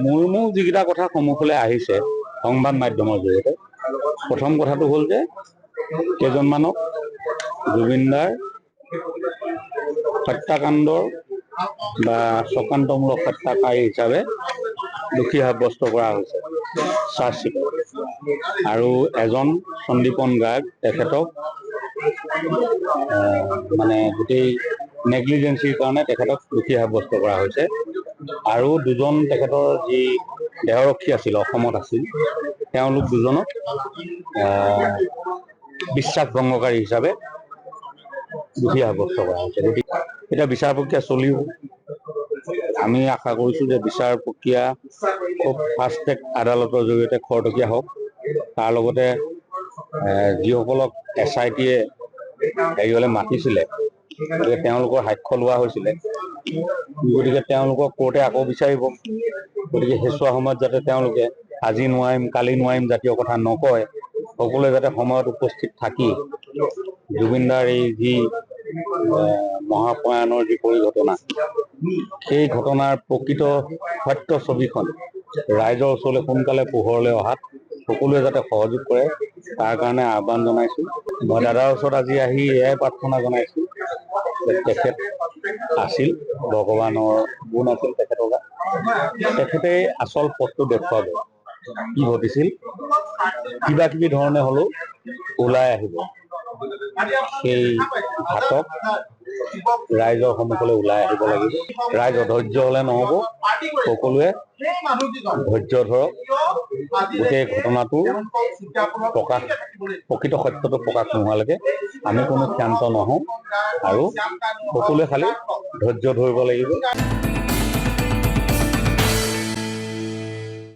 মোৰ যিকেইটা কথা সন্মুখলৈ আহিছে সংবাদ মাধ্যমৰ জৰিয়তে, প্ৰথম কথাটো হ'ল যে কেইজনমানক জুবিনদাৰ হত্যাকাণ্ডৰ বা চক্ৰান্তমূলক হত্যাকাৰী হিচাপে দোষী সাব্যস্ত কৰা হৈছে চাৰ্জশ্বিটত। আৰু এজন সন্দীপন গাৰ্গ, তেখেতক মানে গোটেই নেগলিজেঞ্চিৰ কাৰণে তেখেতক দোষী সাব্যস্ত কৰা হৈছে। আৰু দুজন তেখেতৰ যি দেহৰক্ষী আছিল, অসমত আছিল, তেওঁলোক দুজনক বিশ্বাস ভংগকাৰী হিচাপে দোষী সাব্যস্ত কৰা হৈছে। গতিকে এতিয়া বিচাৰ প্ৰক্ৰিয়া চলিব। আমি আশা কৰিছোঁ যে বিচাৰ প্ৰক্ৰিয়া খুব ফাষ্ট ট্ৰেক আদালতৰ জৰিয়তে খৰতকীয়া হওক। তাৰ লগতে যিসকলক SIT-য়ে হেৰিলৈ মাতিছিলে, গতিকে তেওঁলোকৰ সাক্ষ্য লোৱা হৈছিলে, গতিকে তেওঁলোকক কোৰ্টে আকৌ বিচাৰিব। গতিকে সেইচোৱা সময়ত যাতে তেওঁলোকে আজি নোৱাৰিম, কালি নোৱাৰিম জাতীয় কথা নকয়, সকলোৱে যাতে সময়ত উপস্থিত থাকি জুবিনদাৰ এই যি মহাপ্ৰয়াণৰ যি পৰিঘটনা, সেই ঘটনাৰ প্ৰকৃত সত্য ছবিখন ৰাইজৰ ওচৰলৈ সোনকালে পোহৰলৈ অহাত সকলোৱে যাতে সহযোগ কৰে, তাৰ কাৰণে আহ্বান জনাইছোঁ। মই দাদাৰ ওচৰত আজি আহি এয়াই প্ৰাৰ্থনা জনাইছোঁ যে তেখেত আছিল, ভগৱানৰ গুণ আছিল তেখেতৰ গাত। তেখেতে আচল পথটো দেখুৱাব, কি ঘটিছিল, কিবা কিবি ধৰণে হ'লেও ওলাই আহিব। সেই ঘাটক ৰাইজৰ সন্মুখলৈ ওলাই আহিব লাগিব। ৰাইজ অধৈৰ্য হ'লে নহ'ব, সকলোৱে ধৈৰ্য ধৰক। গোটেই ঘটনাটো প্ৰকৃত সত্যটো প্ৰকাশ নোহোৱালৈকে আমি কোনো ক্ষান্ত নহওঁ, আৰু সকলোৱে খালি ধৈৰ্য ধৰিব লাগিব।